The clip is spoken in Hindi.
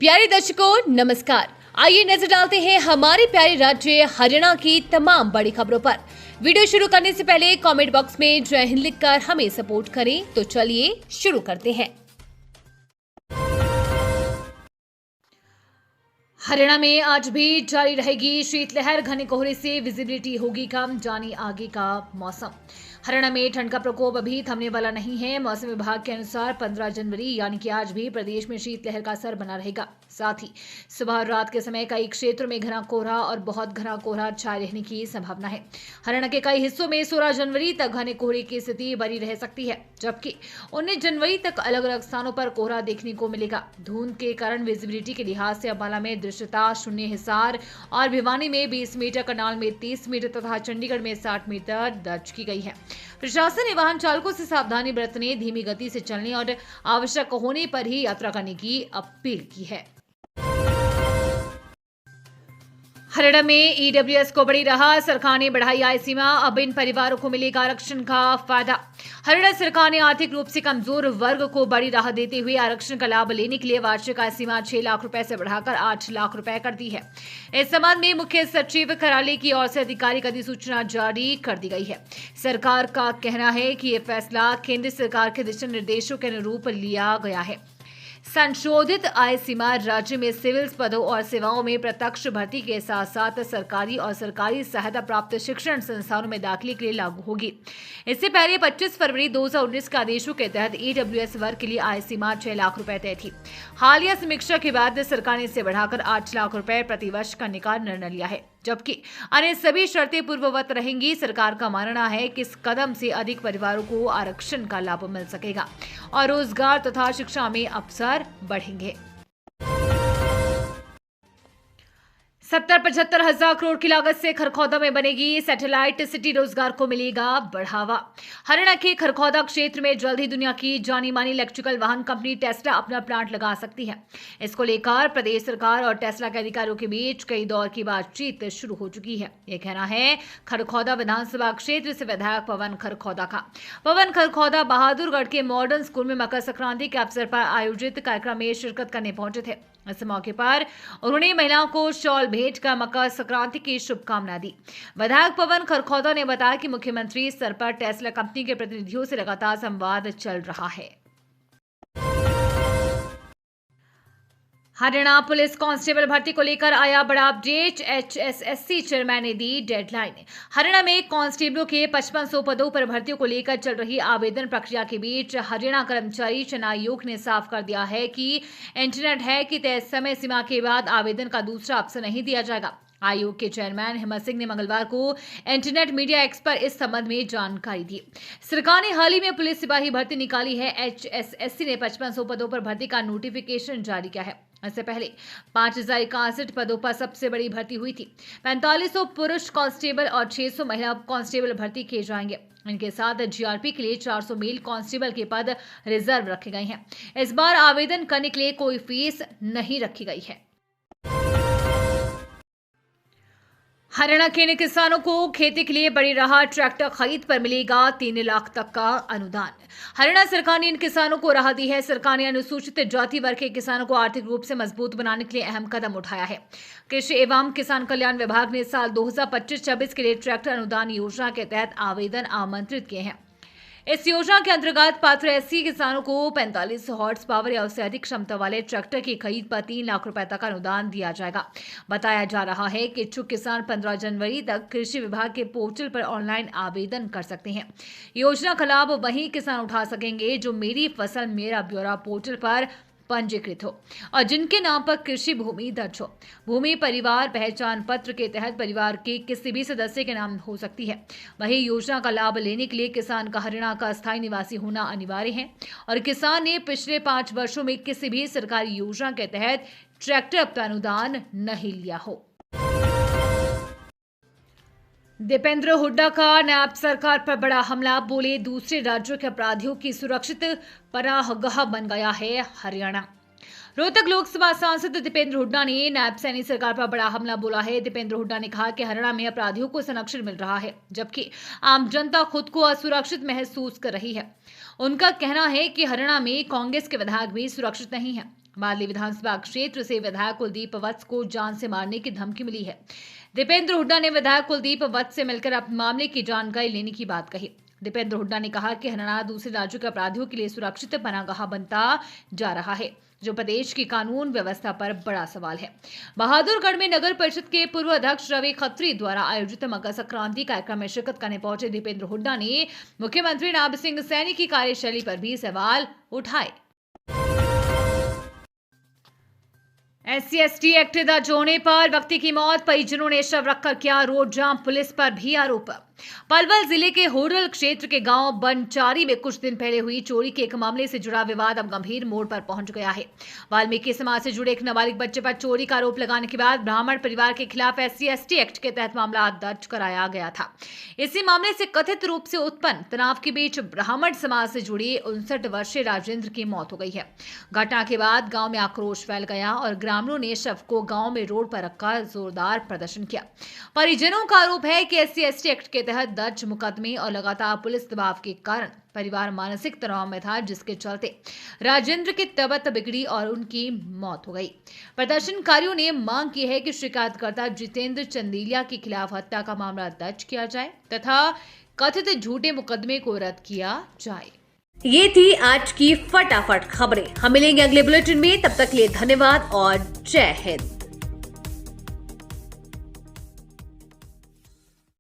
प्यारे दर्शकों नमस्कार। आइए नजर डालते हैं हमारे प्यारे राज्य हरियाणा की तमाम बड़ी खबरों पर। वीडियो शुरू करने से पहले कमेंट बॉक्स में जय हिंद लिखकर हमें सपोर्ट करें। तो चलिए शुरू करते हैं। हरियाणा में आज भी जारी रहेगी शीतलहर। घने कोहरे से विजिबिलिटी होगी कम, जानी आगे का मौसम। हरियाणा में ठंड का प्रकोप अभी थमने वाला नहीं है। मौसम विभाग के अनुसार 15 जनवरी यानी कि आज भी प्रदेश में शीतलहर का असर बना रहेगा। साथ ही सुबह और रात के समय कई क्षेत्रों में घना कोहरा और बहुत घना कोहरा छाए रहने की संभावना है। हरियाणा के कई हिस्सों में 16 जनवरी तक घने कोहरे की स्थिति बनी रह सकती है, जबकि 19 जनवरी तक अलग अलग स्थानों पर कोहरा देखने को मिलेगा। धुंध के कारण विजिबिलिटी के लिहाज से अंबाला में दृश्यता शून्य, हिसार और भिवानी में 20 मीटर, करनाल में 30 मीटर तथा चंडीगढ़ में 60 मीटर दर्ज की गई है। प्रशासन ने वाहन चालकों से सावधानी बरतने, धीमी गति से चलने और आवश्यक होने पर ही यात्रा करने की अपील की है। हरियाणा में ईडब्ल्यूएस को बड़ी राहत। सरकार ने बढ़ाई आय सीमा, अब इन परिवारों को मिलेगा आरक्षण का फायदा। हरियाणा सरकार ने आर्थिक रूप से कमजोर वर्ग को बड़ी राहत देते हुए आरक्षण का लाभ लेने के लिए वार्षिक आय सीमा 6 लाख रुपए से बढ़ाकर 8 लाख रुपए कर दी है। इस संबंध में मुख्य सचिव कार्यालय की ओर से आधिकारिक अधिसूचना जारी कर दी गई है। सरकार का कहना है कि ये फैसला केंद्र सरकार के दिशा निर्देशों के अनुरूप लिया गया है। संशोधित आय सीमा राज्य में सिविल पदों और सेवाओं में प्रत्यक्ष भर्ती के साथ साथ सरकारी और सरकारी सहायता प्राप्त शिक्षण संस्थानों में दाखिले के लिए लागू होगी। इससे पहले 25 फरवरी 2019 के आदेशों के तहत ईडब्ल्यूएस वर्ग के लिए आय सीमा 6 लाख रुपए तय थी। हालिया समीक्षा के बाद सरकार ने इसे बढ़ाकर 8 लाख रुपए प्रतिवर्ष करने का निर्णय लिया है, जबकि अन्य सभी शर्तें पूर्ववत रहेंगी। सरकार का मानना है कि इस कदम से अधिक परिवारों को आरक्षण का लाभ मिल सकेगा और रोजगार तथा शिक्षा में अवसर बढ़ेंगे। 70-75 हजार करोड़ की लागत से खरखौदा में बनेगी सैटेलाइट सिटी, रोजगार को मिलेगा बढ़ावा। हरियाणा के खरखौदा क्षेत्र में जल्द ही दुनिया की जानी मानी इलेक्ट्रिकल वाहन कंपनी टेस्ला अपना प्लांट लगा सकती है। इसको लेकर प्रदेश सरकार और टेस्ला के अधिकारियों के बीच कई दौर की बातचीत शुरू हो चुकी है। यह कहना है खरखौदा विधानसभा क्षेत्र से विधायक पवन खरखौदा का। पवन खरखौदा बहादुरगढ़ के मॉडर्न स्कूल में मकर संक्रांति के अवसर पर आयोजित कार्यक्रम में शिरकत करने पहुंचे थे। इस मौके पर उन्होंने महिलाओं को शॉल भेंट कर मकर संक्रांति की शुभकामनाएं दी। विधायक पवन खरखौदा ने बताया कि मुख्यमंत्री स्तर पर टेस्ला कंपनी के प्रतिनिधियों से लगातार संवाद चल रहा है। हरियाणा पुलिस कांस्टेबल भर्ती को लेकर आया बड़ा अपडेट। एचएसएससी चेयरमैन ने दी डेडलाइन। हरियाणा में कांस्टेबलों के 5500 पदों पर भर्तियों को लेकर चल रही आवेदन प्रक्रिया के बीच हरियाणा कर्मचारी चयन आयोग ने साफ कर दिया है कि इंटरनेट है कि तय समय सीमा के बाद आवेदन का दूसरा ऑप्शन नहीं दिया जाएगा। आयोग के चेयरमैन हिम्मत सिंह ने मंगलवार को इंटरनेट मीडिया एक्स पर इस संबंध में जानकारी दी। सरकार ने हाल ही में पुलिस सिपाही भर्ती निकाली है। एचएसएससी ने 5500 पदों पर भर्ती का नोटिफिकेशन जारी किया है। इससे पहले 5061 पदों पर सबसे बड़ी भर्ती हुई थी। 4500 पुरुष कांस्टेबल और 600 महिला कांस्टेबल भर्ती किए जाएंगे। इनके साथ जीआरपी के लिए 400 मेल कांस्टेबल के पद रिजर्व रखे गए हैं। इस बार आवेदन करने के लिए कोई फीस नहीं रखी गई है। हरियाणा के इन किसानों को खेती के लिए बड़ी राहत। ट्रैक्टर खरीद पर मिलेगा 3 लाख तक का अनुदान। हरियाणा सरकार ने इन किसानों को राहत दी है। सरकार ने अनुसूचित जाति वर्ग के किसानों को आर्थिक रूप से मजबूत बनाने के लिए अहम कदम उठाया है। कृषि एवं किसान कल्याण विभाग ने साल 2025-26 के लिए ट्रैक्टर अनुदान योजना के तहत आवेदन आमंत्रित किए हैं। इस योजना के अंतर्गत पात्र एससी किसानों को 45 हॉर्स पावर या उससे अधिक क्षमता वाले ट्रैक्टर की खरीद पर 3 लाख रुपए तक अनुदान दिया जाएगा। बताया जा रहा है कि इच्छुक किसान 15 जनवरी तक कृषि विभाग के पोर्टल पर ऑनलाइन आवेदन कर सकते हैं। योजना का लाभ वही किसान उठा सकेंगे जो मेरी फसल मेरा ब्यौरा पोर्टल पर पंजीकृत हो और जिनके नाम पर कृषि भूमि दर्ज हो। भूमि परिवार पहचान पत्र के तहत परिवार के किसी भी सदस्य के नाम हो सकती है। वही योजना का लाभ लेने के लिए किसान का हरियाणा का स्थायी निवासी होना अनिवार्य है और किसान ने पिछले 5 वर्षों में किसी भी सरकारी योजना के तहत ट्रैक्टर पर अनुदान नहीं लिया हो। दीपेंद्र हुड्डा का नायब सरकार पर बड़ा हमला। बोले दूसरे राज्यों के अपराधियों की सुरक्षित पनाहगाह बन गया है हरियाणा। रोहतक लोकसभा सांसद दीपेंद्र हुड्डा ने नायब सैनी सरकार पर बड़ा हमला बोला है। दीपेंद्र हुड्डा ने कहा कि हरियाणा में अपराधियों को संरक्षण मिल रहा है, जबकि आम जनता खुद को असुरक्षित महसूस कर रही है। उनका कहना है कि हरियाणा में कांग्रेस के विधायक भी सुरक्षित नहीं है। माली विधानसभा क्षेत्र से विधायक कुलदीप वत्स को जान से मारने की धमकी मिली है। दीपेंद्र हुड्डा ने विधायक कुलदीप वत्स से मिलकर अब मामले की जानकारी लेने की बात कही। दीपेंद्र हुड्डा ने कहा कि हरियाणा दूसरे राज्यों के अपराधियों के लिए सुरक्षित पनागाह बनता जा रहा है, जो प्रदेश की कानून व्यवस्था पर बड़ा सवाल है। बहादुरगढ़ में नगर परिषद के पूर्व अध्यक्ष रवि खत्री द्वारा आयोजित मकर संक्रांति कार्यक्रम में शिरकत करने पहुंचे दीपेंद्र हुड्डा ने मुख्यमंत्री नायब सिंह सैनी की कार्यशैली पर भी सवाल उठाए। SC/ST एक्ट रद्द होने पर व्यक्ति की मौत, परिजनों ने शव रखकर किया रोड जाम, पुलिस पर भी आरोप। पलवल जिले के होडल क्षेत्र के गांव बनचारी में कुछ दिन पहले हुई चोरी के एक मामले से जुड़ा विवाद अब गंभीर मोड़ पर पहुंच गया है। वाल्मीकि समाज से जुड़े एक नाबालिग बच्चे पर चोरी का आरोप लगाने के बाद ब्राह्मण परिवार के खिलाफ SC/ST एक्ट के तहत मामला दर्ज कराया गया था। इसी मामले से कथित रूप से उत्पन्न तनाव के बीच ब्राह्मण समाज से जुड़े 59 वर्षीय राजेंद्र की मौत हो गई है। घटना के बाद गांव में आक्रोश फैल गया और ग्रामीणों ने शव को गांव में रोड पर रखकर जोरदार प्रदर्शन किया। परिजनों का आरोप है कि SC/ST एक्ट के तहत दर्ज मुकदमे और लगातार पुलिस दबाव के कारण परिवार मानसिक तनाव में था, जिसके चलते राजेंद्र की तबीयत बिगड़ी और उनकी मौत हो गई। प्रदर्शनकारियों ने मांग की है कि शिकायतकर्ता जितेंद्र चंदेलिया के खिलाफ हत्या का मामला दर्ज किया जाए तथा कथित झूठे मुकदमे को रद्द किया जाए। ये थी आज की फटाफट खबरें। हम मिलेंगे अगले बुलेटिन में, तब तक के लिए धन्यवाद और जय हिंद।